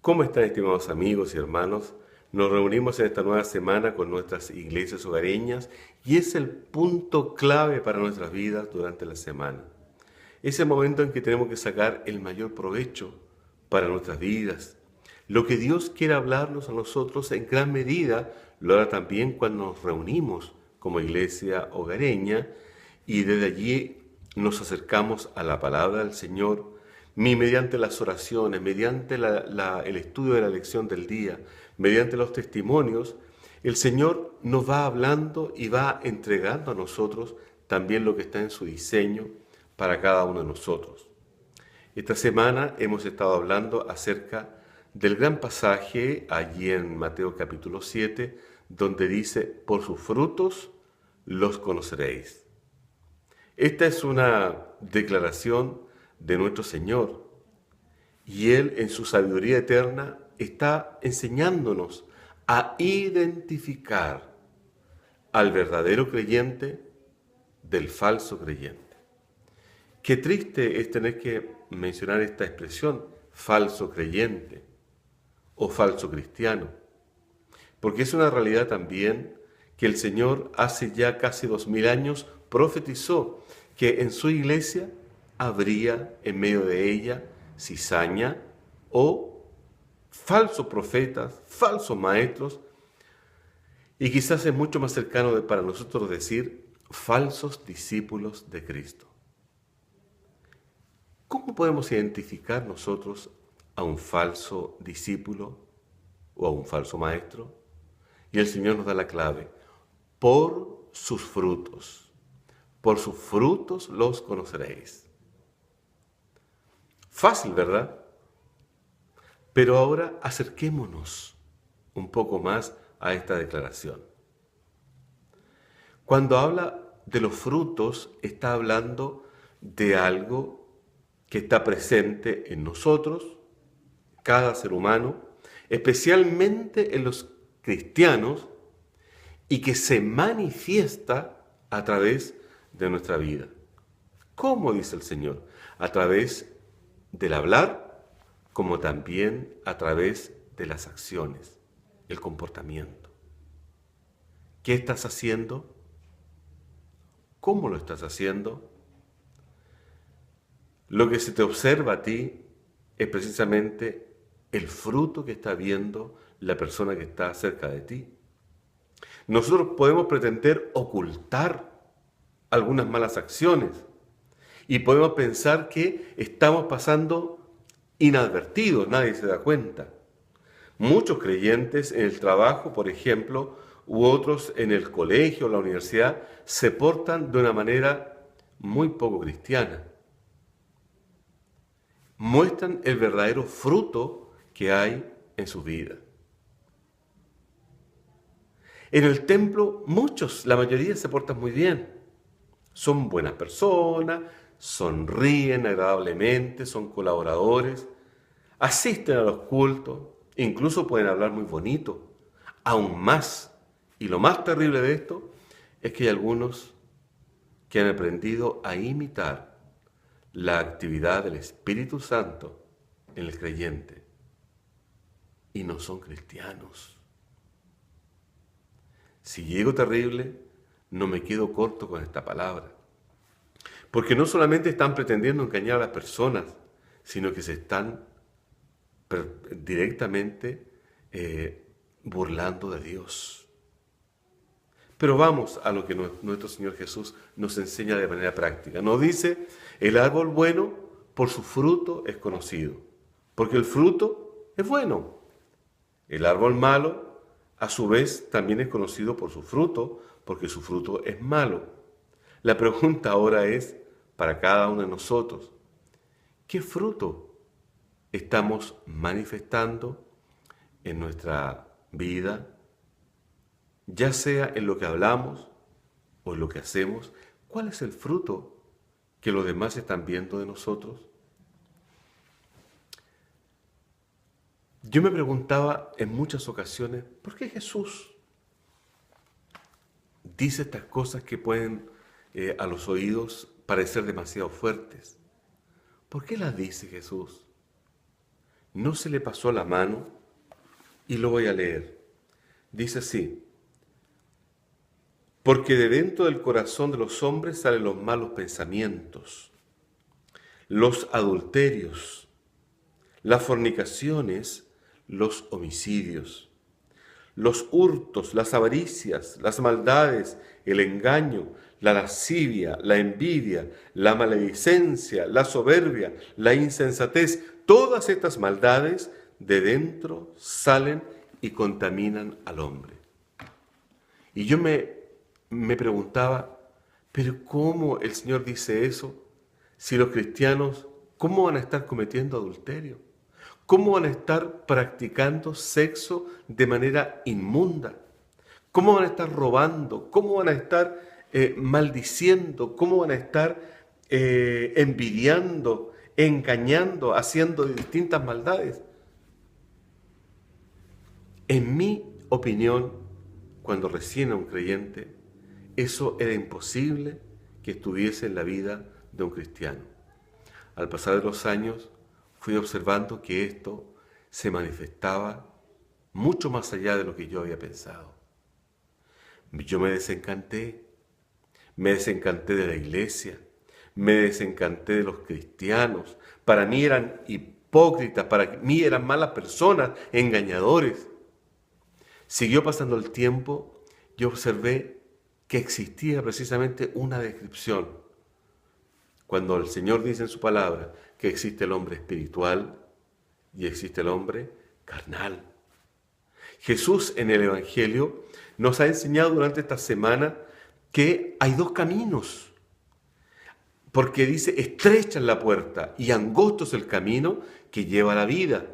¿Cómo están, estimados amigos y hermanos? Nos reunimos en esta nueva semana con nuestras iglesias hogareñas y es el punto clave para nuestras vidas durante la semana. Es el momento en que tenemos que sacar el mayor provecho para nuestras vidas. Lo que Dios quiere hablarnos a nosotros en gran medida lo hará también cuando nos reunimos como iglesia hogareña y desde allí nos acercamos a la palabra del Señor, mediante las oraciones, mediante el estudio de la lección del día, mediante los testimonios. El Señor nos va hablando y va entregando a nosotros también lo que está en su diseño para cada uno de nosotros. Esta semana hemos estado hablando acerca del gran pasaje allí en Mateo capítulo 7, donde dice, por sus frutos los conoceréis. Esta es una declaración de nuestro Señor y Él en su sabiduría eterna está enseñándonos a identificar al verdadero creyente del falso creyente. Qué triste es tener que mencionar esta expresión, falso creyente o falso cristiano, porque es una realidad también que el Señor hace ya casi 2000 años profetizó que en su iglesia habría en medio de ella cizaña o falsos profetas, falsos maestros, y quizás es mucho más cercano para nosotros decir falsos discípulos de Cristo. ¿Cómo podemos identificar nosotros a un falso discípulo o a un falso maestro? Y el Señor nos da la clave. Por sus frutos. Por sus frutos los conoceréis. Fácil, ¿verdad? Pero ahora acerquémonos un poco más a esta declaración. Cuando habla de los frutos, está hablando de algo que está presente en nosotros, cada ser humano, especialmente en los cristianos, y que se manifiesta a través de nuestra vida. ¿Cómo dice el Señor? A través del hablar, como también a través de las acciones, el comportamiento. ¿Qué estás haciendo? ¿Cómo lo estás haciendo? Lo que se te observa a ti es precisamente el fruto que está viendo la persona que está cerca de ti. Nosotros podemos pretender ocultar algunas malas acciones y podemos pensar que estamos pasando inadvertidos, nadie se da cuenta. Muchos creyentes en el trabajo, por ejemplo, u otros en el colegio o la universidad, se portan de una manera muy poco cristiana. Muestran el verdadero fruto que hay en su vida. En el templo, muchos, la mayoría se portan muy bien. Son buenas personas, sonríen agradablemente, son colaboradores, asisten a los cultos, incluso pueden hablar muy bonito. Aún más, y lo más terrible de esto, es que hay algunos que han aprendido a imitar la actividad del Espíritu Santo en el creyente y no son cristianos. Si llego terrible, no me quedo corto con esta palabra. Porque no solamente están pretendiendo engañar a las personas, sino que se están directamente burlando de Dios. Pero vamos a lo que nuestro Señor Jesús nos enseña de manera práctica. Nos dice, el árbol bueno por su fruto es conocido, porque el fruto es bueno. El árbol malo, a su vez, también es conocido por su fruto, porque su fruto es malo. La pregunta ahora es, para cada uno de nosotros, ¿qué fruto estamos manifestando en nuestra vida? Ya sea en lo que hablamos o en lo que hacemos, ¿cuál es el fruto que los demás están viendo de nosotros? Yo me preguntaba en muchas ocasiones, ¿por qué Jesús dice estas cosas que pueden a los oídos parecer demasiado fuertes? ¿Por qué las dice Jesús? no se le pasó la mano y lo voy a leer. Dice así: porque de dentro del corazón de los hombres salen los malos pensamientos, los adulterios, las fornicaciones, los homicidios, los hurtos, las avaricias, las maldades, el engaño, la lascivia, la envidia, la maledicencia, la soberbia, la insensatez. Todas estas maldades de dentro salen y contaminan al hombre. Y yo me preguntaba, ¿pero cómo el Señor dice eso? Si los cristianos, ¿cómo van a estar cometiendo adulterio? ¿Cómo van a estar practicando sexo de manera inmunda? ¿Cómo van a estar robando? ¿Cómo van a estar maldiciendo? ¿Cómo van a estar envidiando, engañando, haciendo distintas maldades? En mi opinión, cuando recién era un creyente, eso era imposible que estuviese en la vida de un cristiano. Al pasar de los años, fui observando que esto se manifestaba mucho más allá de lo que yo había pensado. Yo me desencanté de la iglesia, me desencanté de los cristianos. Para mí eran hipócritas, para mí eran malas personas, engañadores. Siguió pasando el tiempo, yo observé que existía precisamente una descripción. Cuando el Señor dice en su palabra que existe el hombre espiritual y existe el hombre carnal. Jesús en el Evangelio nos ha enseñado durante esta semana que hay dos caminos, porque dice: estrecha es la puerta y angosto es el camino que lleva a la vida,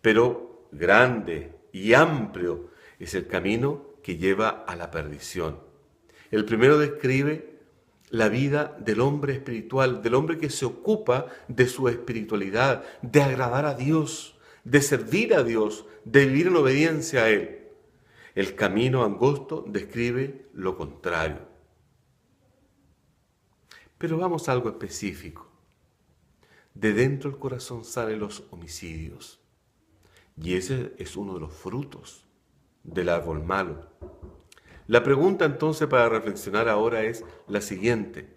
pero grande y amplio es el camino que lleva a la perdición. El primero describe la vida del hombre espiritual, del hombre que se ocupa de su espiritualidad, de agradar a Dios, de servir a Dios, de vivir en obediencia a Él. El camino angosto describe lo contrario. Pero vamos a algo específico. De dentro del corazón salen los homicidios. Y ese es uno de los frutos del árbol malo. La pregunta entonces para reflexionar ahora es la siguiente: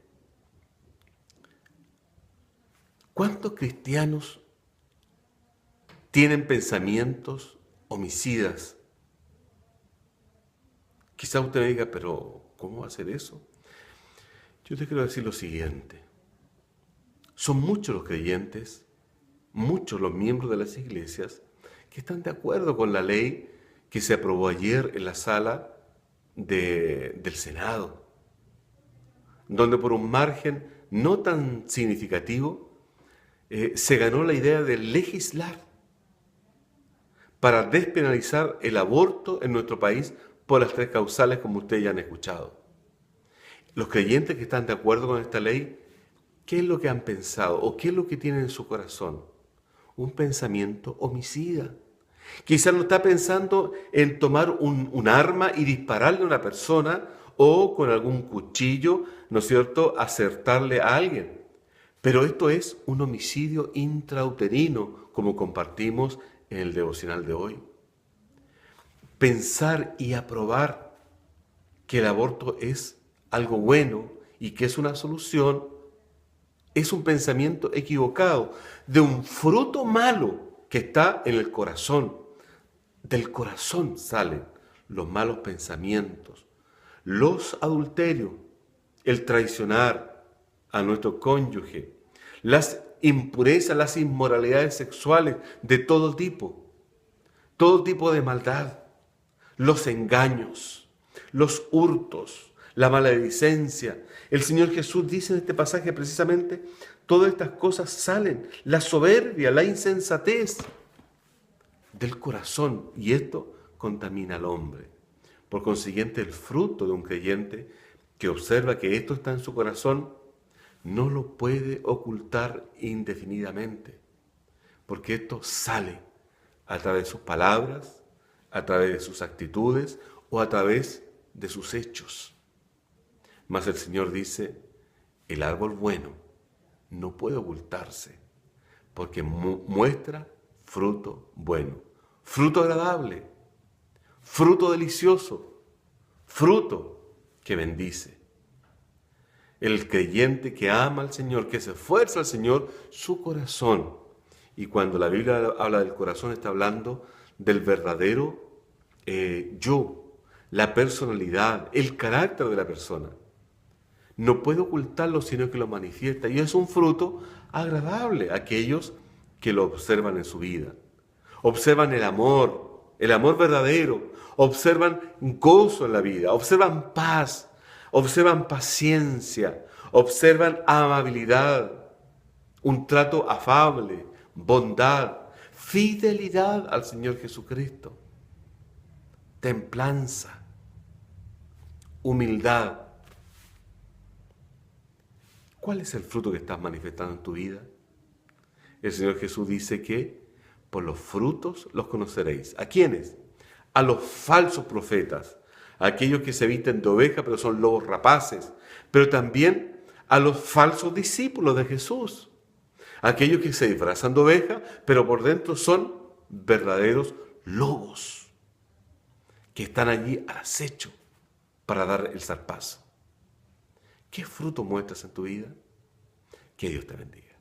¿cuántos cristianos tienen pensamientos homicidas? Quizá usted me diga, pero ¿cómo hacer eso? Yo te quiero decir lo siguiente: son muchos los creyentes, muchos los miembros de las iglesias que están de acuerdo con la ley que se aprobó ayer en la sala del Senado, donde por un margen no tan significativo se ganó la idea de legislar para despenalizar el aborto en nuestro país por las 3 causales, como ustedes ya han escuchado. Los creyentes que están de acuerdo con esta ley, ¿qué es lo que han pensado o qué es lo que tienen en su corazón? Un pensamiento homicida. Quizás no está pensando en tomar un arma y dispararle a una persona o con algún cuchillo, ¿no es cierto?, acertarle a alguien. Pero esto es un homicidio intrauterino, como compartimos en el devocional de hoy. Pensar y aprobar que el aborto es algo bueno y que es una solución es un pensamiento equivocado de un fruto malo que está en el corazón. Del corazón salen los malos pensamientos, los adulterios, el traicionar a nuestro cónyuge, las impurezas, las inmoralidades sexuales de todo tipo de maldad, los engaños, los hurtos, la maledicencia. El Señor Jesús dice en este pasaje precisamente, todas estas cosas salen, la soberbia, la insensatez del corazón, y esto contamina al hombre. Por consiguiente, el fruto de un creyente que observa que esto está en su corazón no lo puede ocultar indefinidamente, porque esto sale a través de sus palabras, a través de sus actitudes o a través de sus hechos. Mas el Señor dice, el árbol bueno no puede ocultarse, porque muestra fruto bueno, fruto agradable, fruto delicioso, fruto que bendice. El creyente que ama al Señor, que se esfuerza al Señor, su corazón. Y cuando la Biblia habla del corazón, está hablando del verdadero yo, la personalidad, el carácter de la persona. No puede ocultarlo, sino que lo manifiesta. Y es un fruto agradable a aquellos que lo observan en su vida. Observan el amor verdadero. Observan gozo en la vida. Observan paz. Observan paciencia. Observan amabilidad. Un trato afable. Bondad. Fidelidad al Señor Jesucristo. Templanza. Humildad. ¿Cuál es el fruto que estás manifestando en tu vida? El Señor Jesús dice que por los frutos los conoceréis. ¿A quiénes? A los falsos profetas, a aquellos que se visten de oveja pero son lobos rapaces, pero también a los falsos discípulos de Jesús, aquellos que se disfrazan de oveja pero por dentro son verdaderos lobos, que están allí al acecho para dar el zarpazo. ¿Qué fruto muestras en tu vida? Que Dios te bendiga.